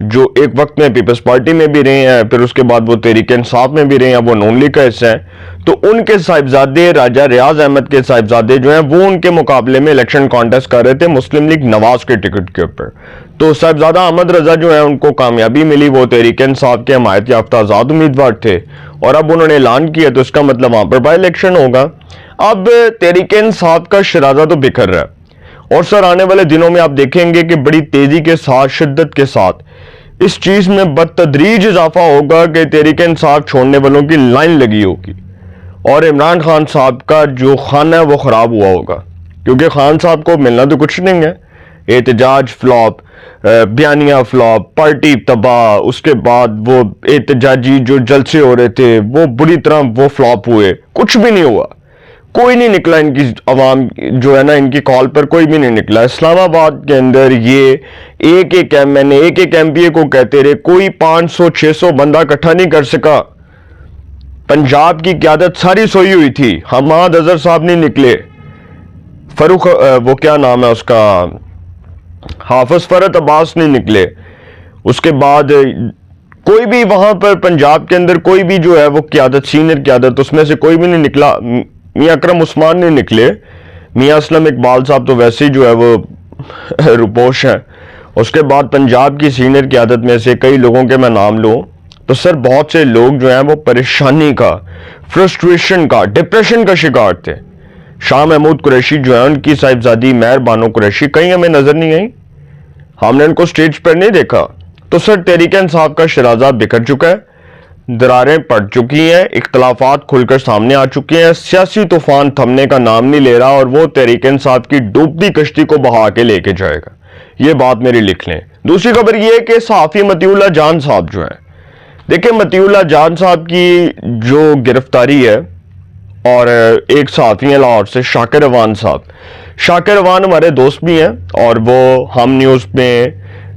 جو ایک وقت میں پیپلز پارٹی میں بھی رہے ہیں, پھر اس کے بعد وہ تحریک انصاف میں بھی رہے ہیں, وہ نون لیگ کا حصہ ہیں, تو ان کے صاحبزادے راجہ ریاض احمد کے صاحبزادے جو ہیں وہ ان کے مقابلے میں الیکشن کانٹیسٹ کر رہے تھے مسلم لیگ نواز کے ٹکٹ کے اوپر. تو صاحبزادہ احمد رضا جو ہیں ان کو کامیابی ملی, وہ تحریک انصاف کے حمایت یافتہ آزاد امیدوار تھے, اور اب انہوں نے اعلان کیا تو اس کا مطلب وہاں پر بائی الیکشن ہوگا. اب تحریک انصاف کا شرازہ تو بکھر رہا ہے, اور سر آنے والے دنوں میں آپ دیکھیں گے کہ بڑی تیزی کے ساتھ, شدت کے ساتھ اس چیز میں بتدریج اضافہ ہوگا کہ تحریک انصاف چھوڑنے والوں کی لائن لگی ہوگی, اور عمران خان صاحب کا جو خانہ ہے وہ خراب ہوا ہوگا, کیونکہ خان صاحب کو ملنا تو کچھ نہیں ہے. احتجاج فلاپ, بیانیہ فلاپ, پارٹی تباہ, اس کے بعد وہ احتجاجی جو جلسے ہو رہے تھے وہ بری طرح وہ فلاپ ہوئے, کچھ بھی نہیں ہوا, کوئی نہیں نکلا ان کی عوام جو ہے نا, ان کی کال پر کوئی بھی نہیں نکلا. اسلام آباد کے اندر یہ ایک ایم پی اے کو کہتے رہے, کوئی 500-600 بندہ اکٹھا نہیں کر سکا. پنجاب کی قیادت ساری سوئی ہوئی تھی, حماد اظہر صاحب نہیں نکلے, فاروق وہ کیا نام ہے اس کا, حافظ فرحت عباس نہیں نکلے, اس کے بعد کوئی بھی وہاں پر پنجاب کے اندر کوئی بھی جو ہے وہ قیادت, سینئر قیادت, اس میں سے کوئی بھی نہیں نکلا. میاں اکرم عثمان نہیں نکلے, میاں اسلم اقبال صاحب تو ویسے ہی جو ہے وہ روپوش ہیں. اس کے بعد پنجاب کی سینئر قیادت میں سے کئی لوگوں کے میں نام لوں تو سر بہت سے لوگ جو ہیں وہ پریشانی کا, فرسٹریشن کا, ڈپریشن کا شکار تھے. شاہ محمود قریشی جو ہے, ان کی صاحبزادی مہر بانو قریشی کہیں ہمیں نظر نہیں آئی, ہم نے ان کو سٹیج پر نہیں دیکھا. تو سر تحریک انصاف کا شرازہ بکھر چکا ہے, دراریں پڑ چکی ہیں, اختلافات کھل کر سامنے آ چکے ہیں, سیاسی طوفان تھمنے کا نام نہیں لے رہا, اور وہ تحریک انصاف کی ڈوبتی کشتی کو بہا کے لے کے جائے گا. یہ بات میری لکھ لیں. دوسری خبر یہ ہے کہ صحافی مطیع اللہ جان صاحب جو ہیں, دیکھیں مطیع اللہ جان صاحب کی جو گرفتاری ہے, اور ایک صحافی ہیں لاہور سے شاکر روان صاحب, شاکر روان ہمارے دوست بھی ہیں, اور وہ ہم نیوز میں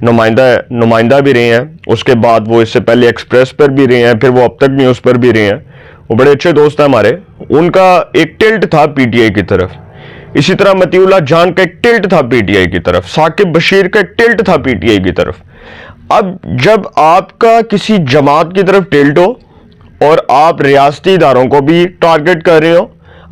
نمائندہ بھی رہے ہیں, اس کے بعد وہ اس سے پہلے ایکسپریس پر بھی رہے ہیں, پھر وہ اب تک نیوز پر بھی رہے ہیں, وہ بڑے اچھے دوست ہیں ہمارے. ان کا ایک ٹلٹ تھا پی ٹی آئی کی طرف, اسی طرح مطیع اللہ جان کا ایک ٹلٹ تھا پی ٹی آئی کی طرف, ثاقب بشیر کا ایک ٹلٹ تھا پی ٹی آئی کی طرف. اب جب آپ کا کسی جماعت کی طرف ٹلٹ ہو, اور آپ ریاستی اداروں کو بھی ٹارگٹ کر رہے ہو,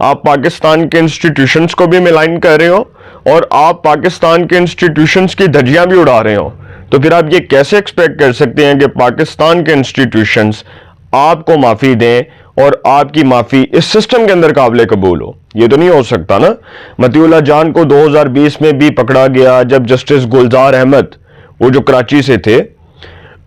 آپ پاکستان کے انسٹیٹیوشنز کو بھی ملائن کر رہے ہو, اور آپ پاکستان کے انسٹیٹیوشنز کی دھجیاں بھی اڑا رہے ہو, تو پھر آپ یہ کیسے ایکسپیکٹ کر سکتے ہیں کہ پاکستان کے انسٹیٹیوشنز آپ کو معافی دیں, اور آپ کی معافی اس سسٹم کے اندر قابل قبول ہو؟ یہ تو نہیں ہو سکتا نا. مطیع اللہ جان کو 2020 میں بھی پکڑا گیا, جب جسٹس گلزار احمد, وہ جو کراچی سے تھے,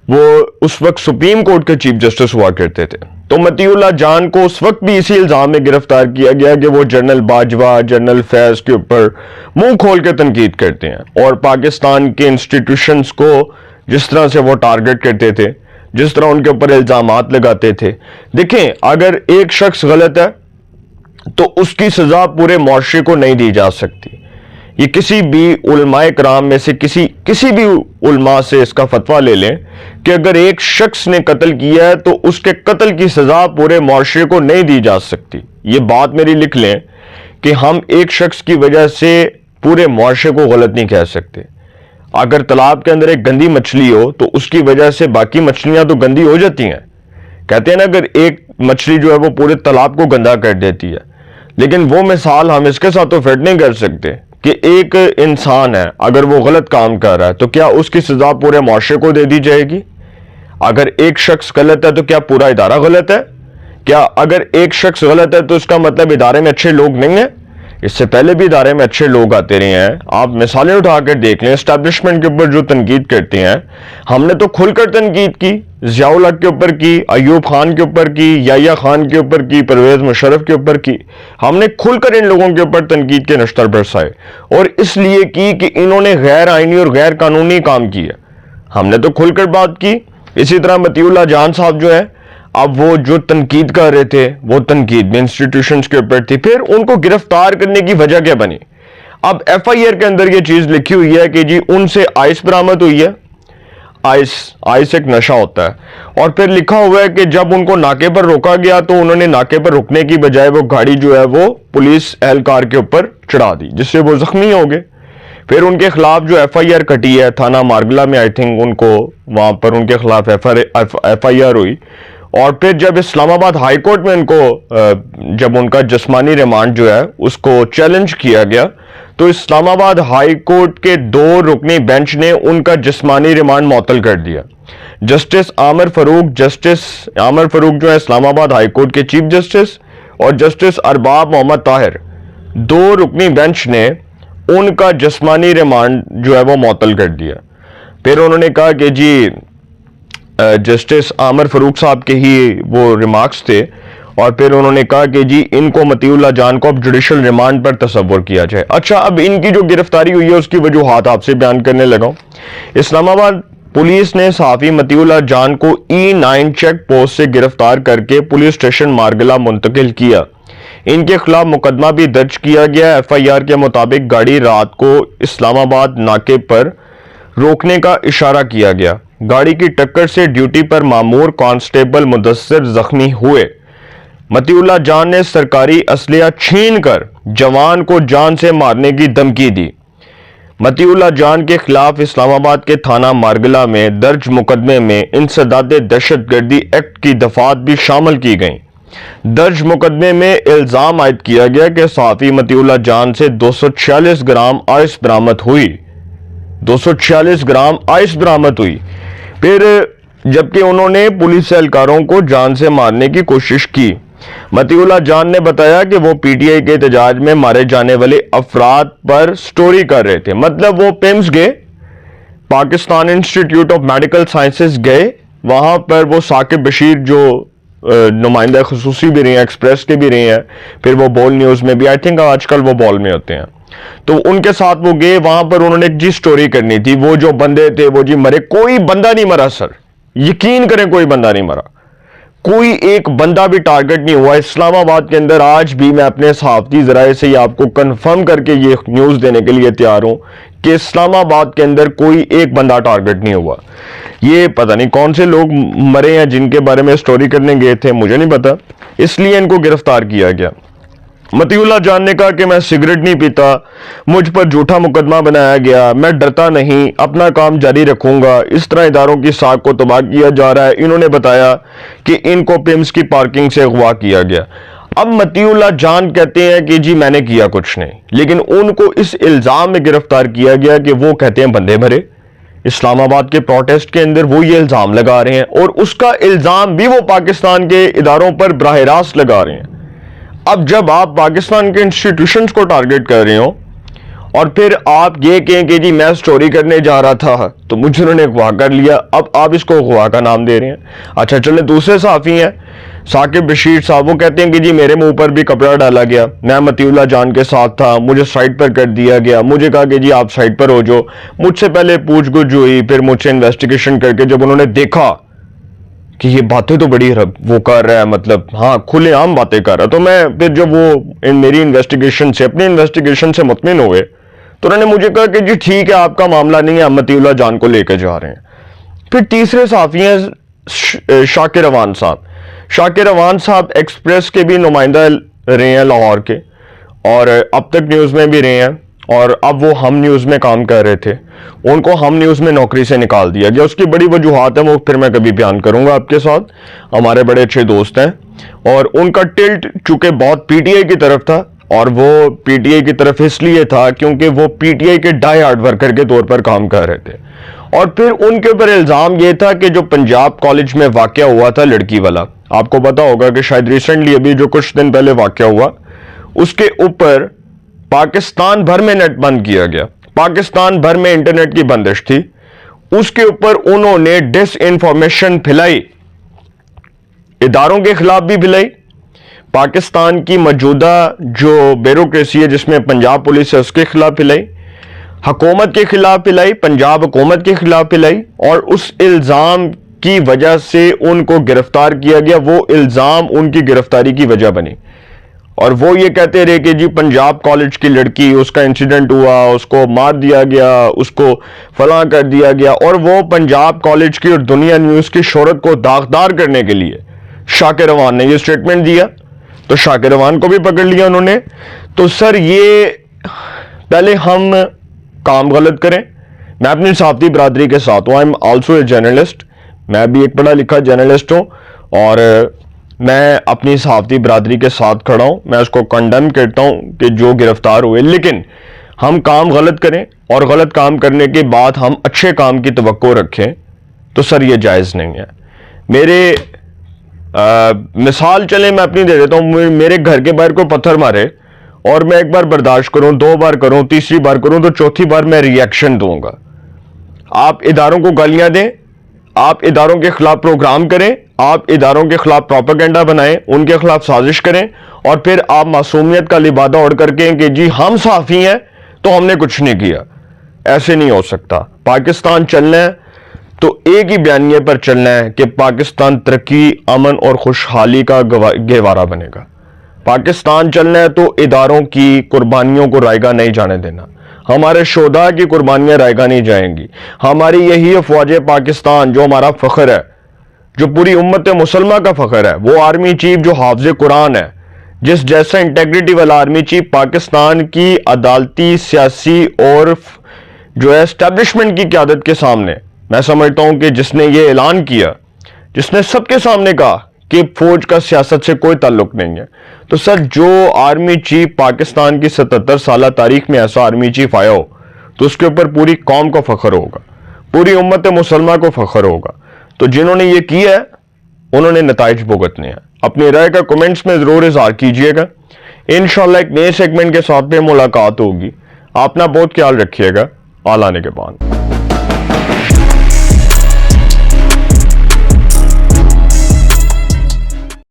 وہ اس وقت سپریم کورٹ کے چیف جسٹس ہوا کرتے تھے, تو مطیع اللہ جان کو اس وقت بھی اسی الزام میں گرفتار کیا گیا کہ وہ جنرل باجوہ, جنرل فیض کے اوپر منہ کھول کے تنقید کرتے ہیں, اور پاکستان کے انسٹیٹیوشنز کو جس طرح سے وہ ٹارگٹ کرتے تھے, جس طرح ان کے اوپر الزامات لگاتے تھے. دیکھیں اگر ایک شخص غلط ہے تو اس کی سزا پورے معاشرے کو نہیں دی جا سکتی. یہ کسی بھی علماء کرام میں سے کسی بھی علماء سے اس کا فتویٰ لے لیں کہ اگر ایک شخص نے قتل کیا ہے تو اس کے قتل کی سزا پورے معاشرے کو نہیں دی جا سکتی. یہ بات میری لکھ لیں کہ ہم ایک شخص کی وجہ سے پورے معاشرے کو غلط نہیں کہہ سکتے. اگر تالاب کے اندر ایک گندی مچھلی ہو تو اس کی وجہ سے باقی مچھلیاں تو گندی ہو جاتی ہیں. کہتے ہیں نا اگر ایک مچھلی جو ہے وہ پورے تالاب کو گندا کر دیتی ہے, لیکن وہ مثال ہم اس کے ساتھ تو فٹ نہیں کر سکتے کہ ایک انسان ہے, اگر وہ غلط کام کر رہا ہے تو کیا اس کی سزا پورے معاشرے کو دے دی جائے گی؟ اگر ایک شخص غلط ہے تو کیا پورا ادارہ غلط ہے؟ کیا اگر ایک شخص غلط ہے تو اس کا مطلب ادارے میں اچھے لوگ نہیں ہیں؟ اس سے پہلے بھی ادارے میں اچھے لوگ آتے رہے ہیں. آپ مثالیں اٹھا کر دیکھ لیں, اسٹیبلشمنٹ کے اوپر جو تنقید کرتے ہیں, ہم نے تو کھل کر تنقید کی, ضیاء الحق کے اوپر کی, ایوب خان کے اوپر کی, یحییٰ خان کے اوپر کی, پرویز مشرف کے اوپر کی, ہم نے کھل کر ان لوگوں کے اوپر تنقید کے نشتر برسائے, اور اس لیے کی کہ انہوں نے غیر آئینی اور غیر قانونی کام کیا. ہم نے تو کھل کر بات کی. اسی طرح مطیع اللہ جان صاحب جو ہے, اب وہ جو تنقید کر رہے تھے وہ تنقید میں انسٹیٹیوشنز کے اوپر تھی, پھر ان کو گرفتار کرنے کی وجہ کیا بنی؟ اب ایف آئی آر کے اندر یہ چیز لکھی ہوئی ہے کہ جی ان سے آئس برآمد ہوئی ہے. آئس ایک نشہ ہوتا ہے, اور پھر لکھا ہوا ہے کہ جب ان کو ناکے پر روکا گیا تو انہوں نے ناکے پر رکنے کی بجائے وہ گاڑی جو ہے وہ پولیس اہلکار کے اوپر چڑھا دی, جس سے وہ زخمی ہو گئے. پھر ان کے خلاف جو ایف آئی آر کٹی ہے تھانہ مارگلہ میں، آئی تھنک ان کو وہاں پر ان کے خلاف ایف آئی آر ہوئی، اور پھر جب اسلام آباد ہائی کورٹ میں ان کو جب ان کا جسمانی ریمانڈ جو ہے اس کو چیلنج کیا گیا، تو اسلام آباد ہائی کورٹ کے 2 رکنی بینچ نے ان کا جسمانی ریمانڈ معطل کر دیا۔ جسٹس عامر فاروق جو ہے اسلام آباد ہائی کورٹ کے چیف جسٹس، اور جسٹس ارباب محمد طاہر، 2 رکنی بینچ نے ان کا جسمانی ریمانڈ جو ہے وہ معطل کر دیا۔ پھر انہوں نے کہا کہ جی جسٹس عامر فاروق صاحب کے ہی وہ ریمارکس تھے، اور پھر انہوں نے کہا کہ جی ان کو مطیع اللہ جان کو اب جوڈیشل ریمانڈ پر تصور کیا جائے۔ اچھا، اب ان کی جو گرفتاری ہوئی ہے اس کی وجوہات آپ سے بیان کرنے لگا ہوں۔ اسلام آباد پولیس نے صحافی مطیع اللہ جان کو E9 چیک پوسٹ سے گرفتار کر کے پولیس اسٹیشن مارگلہ منتقل کیا۔ ان کے خلاف مقدمہ بھی درج کیا گیا۔ ایف آئی آر کے مطابق گاڑی رات کو اسلام آباد ناکے پر روکنے کا اشارہ کیا گیا۔ گاڑی کی ٹکر سے ڈیوٹی پر مامور کانسٹیبل مدثر زخمی ہوئے۔ مطیع اللہ جان نے سرکاری اسلحہ چھین کر جوان کو جان سے مارنے کی دھمکی دی۔ مطیع اللہ جان کے خلاف اسلام آباد کے تھانہ مارگلہ میں درج مقدمے میں انسداد دہشت گردی ایکٹ کی دفعات بھی شامل کی گئیں۔ درج مقدمے میں الزام عائد کیا گیا کہ صحافی مطیع اللہ جان سے 246 گرام آئس برآمد ہوئی۔ 246 گرام آئس برآمد ہوئی۔ پھر جبکہ انہوں نے پولیس اہلکاروں کو جان سے مارنے کی کوشش کی۔ مطیع اللہ جان نے بتایا کہ وہ پی ٹی آئی کے احتجاج میں مارے جانے والے افراد پر سٹوری کر رہے تھے، مطلب وہ پیمز گئے، Pakistan institute of medical sciences گئے، وہاں پر وہ ثاقب بشیر جو نمائندہ خصوصی بھی رہے ہیں، ایکسپریس کے بھی رہے ہیں، پھر وہ بول نیوز میں بھی، آئی تھنک آج کل وہ بول میں ہوتے ہیں، تو ان کے ساتھ وہ گئے وہاں پر، انہوں نے ایک جی سٹوری کرنی تھی، وہ جو بندے تھے وہ جی مرے، کوئی بندہ نہیں مرا سر، یقین کریں کوئی بندہ نہیں مرا، کوئی ایک بندہ بھی ٹارگٹ نہیں ہوا اسلام آباد کے اندر۔ آج بھی میں اپنے صحافتی ذرائع سے آپ کو کنفرم کر کے یہ نیوز دینے کے لیے تیار ہوں کہ اسلام آباد کے اندر کوئی ایک بندہ ٹارگٹ نہیں ہوا۔ یہ پتہ نہیں کون سے لوگ مرے ہیں جن کے بارے میں سٹوری کرنے گئے تھے، مجھے نہیں پتا، اس لیے ان کو گرفتار کیا گیا۔ مطیع اللہ جان نے کہا کہ میں سگریٹ نہیں پیتا، مجھ پر جھوٹا مقدمہ بنایا گیا، میں ڈرتا نہیں، اپنا کام جاری رکھوں گا، اس طرح اداروں کی ساکھ کو تباہ کیا جا رہا ہے۔ انہوں نے بتایا کہ ان کو پیمز کی پارکنگ سے اغوا کیا گیا۔ اب مطیع اللہ جان کہتے ہیں کہ جی میں نے کیا کچھ نہیں، لیکن ان کو اس الزام میں گرفتار کیا گیا کہ وہ کہتے ہیں بندے مرے۔ اسلام آباد کے پروٹیسٹ کے اندر وہ یہ الزام لگا رہے ہیں، اور اس کا الزام بھی وہ پاکستان کے اداروں پر براہ راست لگا رہے ہیں۔ اب جب آپ پاکستان کے انسٹیٹیوشنز کو ٹارگٹ کر رہے ہو اور پھر آپ یہ کہیں کہ جی میں سٹوری کرنے جا رہا تھا تو مجھے انہوں نے اغوا کر لیا، اب آپ اس کو اغوا کا نام دے رہے ہیں۔ اچھا چلیں، دوسرے صحافی ہیں ثاقب بشیر صاحب، وہ کہتے ہیں کہ جی میرے منہ پر بھی کپڑا ڈالا گیا، میں مطیع اللہ جان کے ساتھ تھا، مجھے سائٹ پر کر دیا گیا، مجھے کہا کہ جی آپ سائٹ پر ہو جاؤ، مجھ سے پہلے پوچھ گچھ ہوئی، پھر مجھ سے انویسٹیگیشن کر کے جب انہوں نے دیکھا کہ یہ باتیں تو بڑی وہ کر رہا ہے، مطلب ہاں کھلے عام باتیں کر رہا، تو میں پھر جب وہ میری انویسٹیگیشن سے اپنی انویسٹیگیشن سے مطمئن ہوئے تو انہوں نے مجھے کہا کہ جی ٹھیک ہے آپ کا معاملہ نہیں ہے، ہم مطیع اللہ جان کو لے کے جا رہے ہیں۔ پھر تیسرے صحافی ہیں شاکر روان صاحب۔ شاکر روان صاحب ایکسپریس کے بھی نمائندہ رہے ہیں لاہور کے، اور اب تک نیوز میں بھی رہے ہیں، اور اب وہ ہم نیوز میں کام کر رہے تھے، ان کو ہم نیوز میں نوکری سے نکال دیا گیا۔ اس کی بڑی وجوہات ہیں، وہ پھر میں کبھی بیان کروں گا آپ کے ساتھ، ہمارے بڑے اچھے دوست ہیں، اور ان کا ٹلٹ چونکہ بہت پی ٹی آئی کی طرف تھا، اور وہ پی ٹی آئی کی طرف اس لیے تھا کیونکہ وہ پی ٹی آئی کے ڈائی ہارڈ ورکر کے طور پر کام کر رہے تھے، اور پھر ان کے اوپر الزام یہ تھا کہ جو پنجاب کالج میں واقعہ ہوا تھا لڑکی والا، آپ کو پتا ہوگا کہ شاید ریسنٹلی ابھی جو کچھ دن پہلے واقعہ ہوا، اس کے اوپر پاکستان بھر میں نیٹ بند کیا گیا، پاکستان بھر میں انٹرنیٹ کی بندش تھی، اس کے اوپر انہوں نے ڈس انفارمیشن پھیلائی، اداروں کے خلاف بھی پھیلائی، پاکستان کی موجودہ جو بیوروکریسی ہے جس میں پنجاب پولیس ہے اس کے خلاف پھیلائی، حکومت کے خلاف پھیلائی، پنجاب حکومت کے خلاف پھیلائی، اور اس الزام کی وجہ سے ان کو گرفتار کیا گیا، وہ الزام ان کی گرفتاری کی وجہ بنی، اور وہ یہ کہتے رہے کہ جی پنجاب کالج کی لڑکی، اس کا انسیڈنٹ ہوا، اس کو مار دیا گیا، اس کو فلاں کر دیا گیا، اور وہ پنجاب کالج کی اور دنیا نیوز کی شہرت کو داغدار کرنے کے لیے شاکر روان نے یہ سٹیٹمنٹ دیا، تو شاکر روان کو بھی پکڑ لیا انہوں نے۔ تو سر یہ پہلے ہم کام غلط کریں. میں اپنی صحافتی برادری کے ساتھ ہوں. I am also a journalist. میں بھی ایک پڑھا لکھا جرنلسٹ ہوں اور میں اپنی صحافتی برادری کے ساتھ کھڑا ہوں. میں اس کو کنڈیم کرتا ہوں کہ جو گرفتار ہوئے، لیکن ہم کام غلط کریں اور غلط کام کرنے کے بعد ہم اچھے کام کی توقع رکھیں تو سر یہ جائز نہیں ہے. میرے مثال چلیں میں اپنی دے دیتا ہوں. میرے گھر کے باہر کوئی پتھر مارے اور میں ایک بار برداشت کروں، 2 بار کروں، تیسری بار کروں تو چوتھی بار میں ری ایکشن دوں گا. آپ اداروں کو گالیاں دیں، آپ اداروں کے خلاف پروگرام کریں، آپ اداروں کے خلاف پروپیگنڈا بنائیں، ان کے خلاف سازش کریں اور پھر آپ معصومیت کا لبادہ اوڑھ کر کے کہ جی ہم صحافی ہیں تو ہم نے کچھ نہیں کیا. ایسے نہیں ہو سکتا. پاکستان چلنا ہے تو ایک ہی بیانیے پر چلنا ہے کہ پاکستان ترقی، امن اور خوشحالی کا گہوارہ بنے گا. پاکستان چلنا ہے تو اداروں کی قربانیوں کو رائیگاں نہیں جانے دینا. ہمارے شہداء کی قربانیاں رائیگاں نہیں جائیں گی. ہماری یہی افواج پاکستان جو ہمارا فخر ہے، جو پوری امت مسلمہ کا فخر ہے، وہ آرمی چیف جو حافظ قرآن ہے، جس جیسا انٹیگریٹی والا آرمی چیف پاکستان کی عدالتی، سیاسی اور جو ہے اسٹیبلشمنٹ کی قیادت کے سامنے، میں سمجھتا ہوں کہ جس نے یہ اعلان کیا، جس نے سب کے سامنے کہا کہ فوج کا سیاست سے کوئی تعلق نہیں ہے، تو سر جو آرمی چیف پاکستان کی 77 سالہ تاریخ میں ایسا آرمی چیف آیا ہو تو اس کے اوپر پوری قوم کو فخر ہوگا، پوری امت مسلمہ کو فخر ہوگا. تو جنہوں نے یہ کیا ہے انہوں نے نتائج بھگتنے ہیں. اپنی رائے کا کمنٹس میں ضرور اظہار کیجئے گا. انشاءاللہ ایک نئے سیگمنٹ کے ساتھ پہ ملاقات ہوگی. اپنا بہت خیال رکھیے گا. آل آنے کے بعد